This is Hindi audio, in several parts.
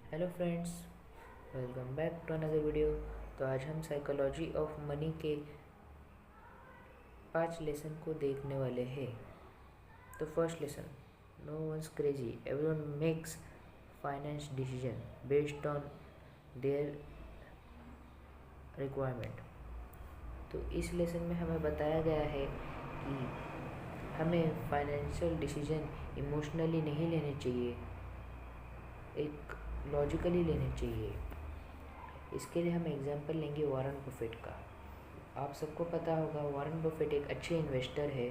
Hello friends, welcome back to another video. तो आज हम साइकोलॉजी ऑफ मनी के 5 लेसन को देखने वाले हैं। तो first lesson, no one's crazy, everyone makes finance decision based on their requirement. तो इस लेसन में हमें बताया गया है कि हमें फाइनेंशियल डिसीजन इमोशनली नहीं लेने चाहिए, एक लॉजिकली लेने चाहिए। इसके लिए हम एग्जांपल लेंगे वॉरेन बफेट का। आप सबको पता होगा वॉरेन बफेट एक अच्छे इन्वेस्टर है,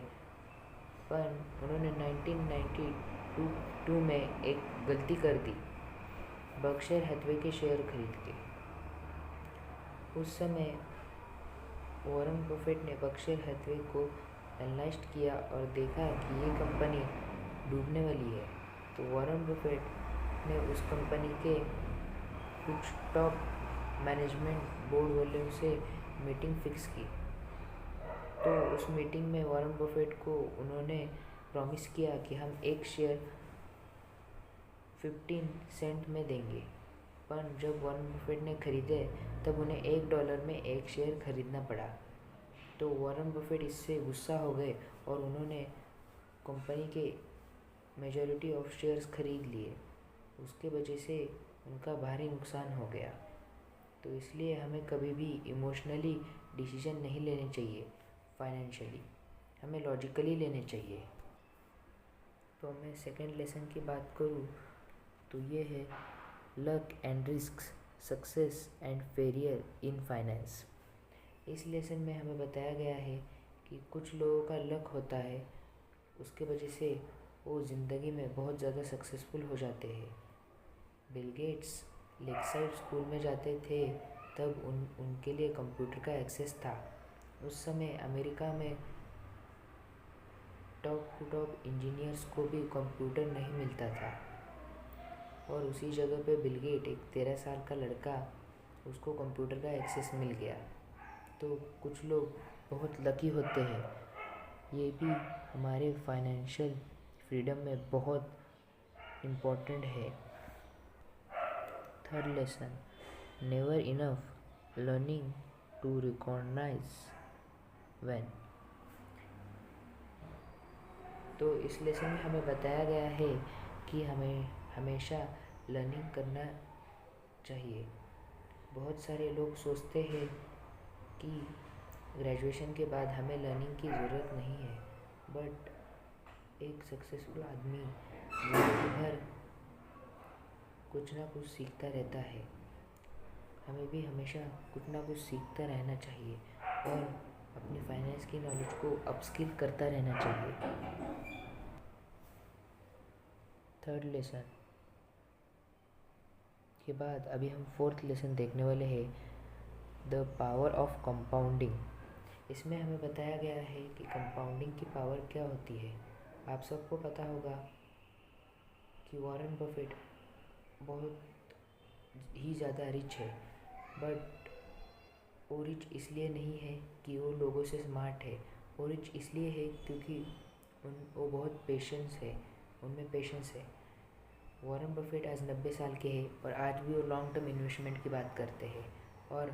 पर उन्होंने 1992 में एक गलती कर दी, बर्कशायर हैथवे के शेयर खरीद के। उस समय वॉरेन बफेट ने बर्कशायर हैथवे को एनालाइज किया और देखा कि ये कंपनी डूबने वाली है। तो वॉरेन बफेट ने उस कंपनी के कुछ टॉप मैनेजमेंट बोर्ड वालों से मीटिंग फिक्स की। तो उस मीटिंग में वॉरेन बफेट को उन्होंने प्रॉमिस किया कि हम एक शेयर 15 सेंट में देंगे। पर जब वॉरेन बफेट ने खरीदे तब उन्हें $1 में एक शेयर खरीदना पड़ा। तो वॉरेन बफेट इससे गुस्सा हो गए और उन्होंने कंपनी के मेजॉरिटी ऑफ शेयर्स खरीद लिए। उसके वजह से उनका भारी नुकसान हो गया। तो इसलिए हमें कभी भी इमोशनली डिसीजन नहीं लेने चाहिए, फाइनेंशियली हमें लॉजिकली लेने चाहिए। तो मैं सेकंड लेसन की बात करूँ तो ये है luck and risks, success and failure in finance. इस लेसन में हमें बताया गया है कि कुछ लोगों का लक होता है, उसके वजह से वो ज़िंदगी में बहुत ज़्यादा सक्सेसफुल हो जाते हैं। बिल गेट्स लेकसाइड स्कूल में जाते थे तब उनके लिए कंप्यूटर का एक्सेस था। उस समय अमेरिका में टॉप टू टॉप इंजीनियर्स को भी कंप्यूटर नहीं मिलता था, और उसी जगह पे बिल गेट, एक 13 साल का लड़का, उसको कंप्यूटर का एक्सेस मिल गया। तो कुछ लोग बहुत लकी होते हैं, ये भी हमारे फाइनेंशियल फ्रीडम में बहुत इम्पोर्टेंट है। Third lesson, never enough learning to recognise when. तो इस लेसन में हमें बताया गया है कि हमें हमेशा लर्निंग करना चाहिए। बहुत सारे लोग सोचते हैं कि ग्रेजुएशन के बाद हमें लर्निंग की ज़रूरत नहीं है, बट एक सक्सेसफुल आदमी ज़िंदगी भर कुछ ना कुछ सीखता रहता है। हमें भी हमेशा कुछ ना कुछ सीखता रहना चाहिए और अपनी फाइनेंस की नॉलेज को अपस्किल करता रहना चाहिए। थर्ड लेसन के बाद अभी हम फोर्थ लेसन देखने वाले हैं, द पावर ऑफ कंपाउंडिंग। इसमें हमें बताया गया है कि कंपाउंडिंग की पावर क्या होती है। आप सबको पता होगा कि वॉरेन बफेट बहुत ही ज़्यादा रिच है, बट वो रिच इसलिए नहीं है कि वो लोगों से स्मार्ट है। वो रिच इसलिए है क्योंकि वो बहुत पेशेंस है, उनमें पेशेंस है। वॉरेन बफेट आज 90 साल के हैं और आज भी वो लॉन्ग टर्म इन्वेस्टमेंट की बात करते हैं। और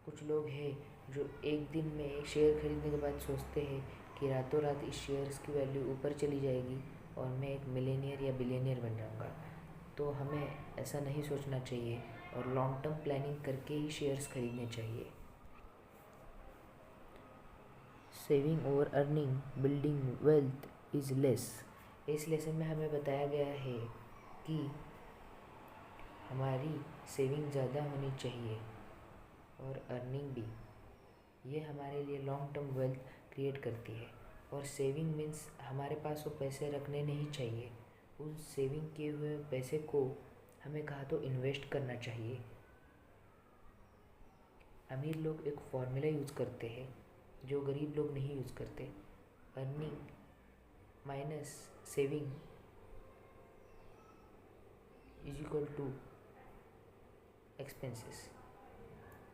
कुछ लोग हैं जो एक दिन में एक शेयर खरीदने के बाद सोचते हैं कि रातों रात इस शेयर्स की वैल्यू ऊपर चली जाएगी और मैं एक मिलेनियर या बिलियनियर बन जाऊंगा। तो हमें ऐसा नहीं सोचना चाहिए और लॉन्ग टर्म प्लानिंग करके ही शेयर्स खरीदने चाहिए। Saving over earning building wealth is less. इस लेसन में हमें बताया गया है कि हमारी सेविंग ज़्यादा होनी चाहिए और अर्निंग भी। ये हमारे लिए लॉन्ग टर्म वेल्थ क्रिएट करती है। और सेविंग मीन्स हमारे पास वो पैसे रखने नहीं चाहिए, उस सेविंग किए हुए पैसे को हमें कहा तो इन्वेस्ट करना चाहिए। अमीर लोग एक फॉर्मूला यूज़ करते हैं जो गरीब लोग नहीं यूज़ करते, earning minus saving is equal to expenses.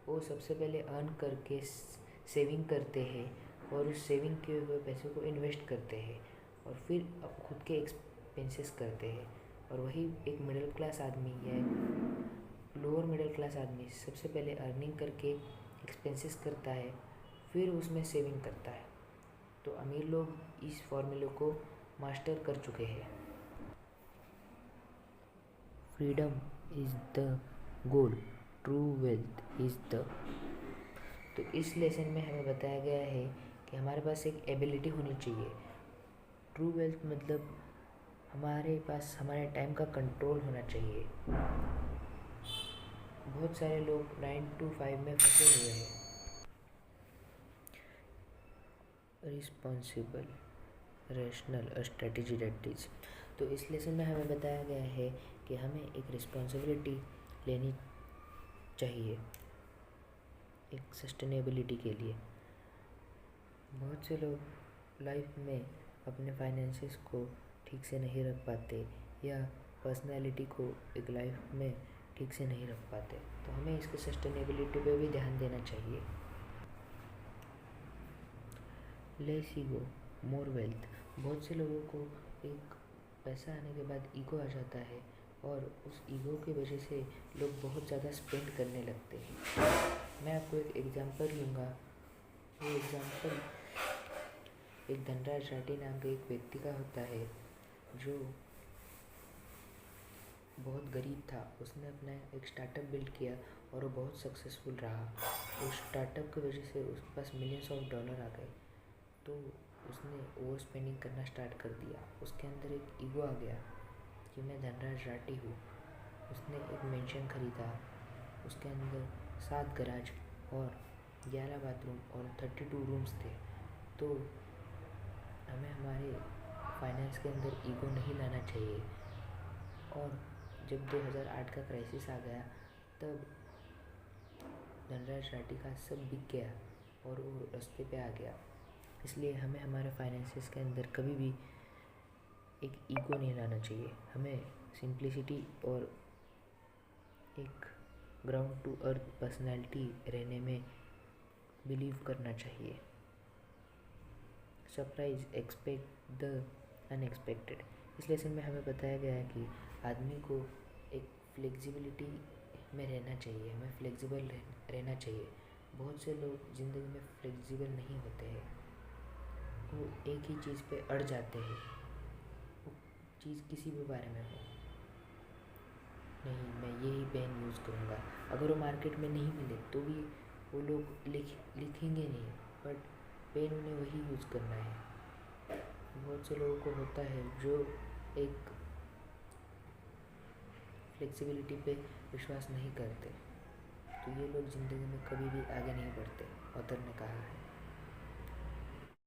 वो सबसे पहले अर्न करके सेविंग करते हैं और उस सेविंग किए हुए पैसे को इन्वेस्ट करते हैं और फिर खुद के एक्सपेंसेस करते हैं। और वही एक मिडिल क्लास आदमी या लोअर मिडिल क्लास आदमी सबसे पहले अर्निंग करके एक्सपेंसेस करता है, फिर उसमें सेविंग करता है। तो अमीर लोग इस फॉर्मूले को मास्टर कर चुके हैं। Freedom is the goal, true wealth is the. तो इस लेसन में हमें बताया गया है कि हमारे पास एक एबिलिटी होनी चाहिए। ट्रू वेल्थ मतलब हमारे पास हमारे टाइम का कंट्रोल होना चाहिए। बहुत सारे लोग 9 to 5 में फंसे हुए हैं। Responsible, rational, strategy that is. तो इस लेसन में हमें बताया गया है कि हमें एक रिस्पॉन्सिबिलिटी लेनी चाहिए एक सस्टेनेबिलिटी के लिए। बहुत से लोग लाइफ में अपने फाइनेंसेस को ठीक से नहीं रख पाते या पर्सनैलिटी को एक लाइफ में ठीक से नहीं रख पाते, तो हमें इसके सस्टेनेबिलिटी पे भी ध्यान देना चाहिए। Less ego more wealth. बहुत से लोगों को एक पैसा आने के बाद ईगो आ जाता है और उस ईगो की वजह से लोग बहुत ज़्यादा स्पेंड करने लगते हैं। मैं आपको एक एग्जांपल लूँगा। वो एग्जांपल एक धनराज राठी नाम के एक व्यक्ति का होता है जो बहुत गरीब था। उसने अपना एक स्टार्टअप बिल्ड किया और वो बहुत सक्सेसफुल रहा। उस स्टार्टअप की वजह से उसके पास मिलियंस ऑफ डॉलर आ गए। तो उसने ओवर स्पेंडिंग करना स्टार्ट कर दिया। उसके अंदर एक ईगो आ गया कि मैं धनराज राठी हूँ। उसने एक मेंशन खरीदा, उसके अंदर 7 गराज और 11 बाथरूम और 32 रूम्स थे। तो हमें हमारे फाइनेंस के अंदर ईगो नहीं लाना चाहिए। और जब 2008 का क्राइसिस आ गया तब धनराज राठी का सब बिक गया और वो रास्ते पे आ गया। इसलिए हमें हमारे फाइनेंसेस के अंदर कभी भी एक ईगो नहीं लाना चाहिए। हमें सिंप्लिसिटी और एक ग्राउंड टू अर्थ पर्सनैलिटी रहने में बिलीव करना चाहिए। Surprise, expect the unexpected. इस लेसन में हमें बताया गया है कि आदमी को एक फ्लेक्सिबिलिटी में रहना चाहिए। हमें फ्लेक्सिबल रहना चाहिए। बहुत से लोग ज़िंदगी में फ्लेक्सिबल नहीं होते हैं। वो एक ही चीज़ पे अड़ जाते हैं। वो चीज़ किसी भी बारे में हो, नहीं मैं यही पेन यूज़ करूँगा, अगर वो मार्केट में नहीं मिले तो भी वो लोग लिखेंगे नहीं, बट पेन उन्हें वही यूज़ करना है। बहुत से लोगों को होता है जो एक फ्लेक्सिबिलिटी पे विश्वास नहीं करते, तो ये लोग ज़िंदगी में कभी भी आगे नहीं बढ़ते, ऑथर ने कहा है।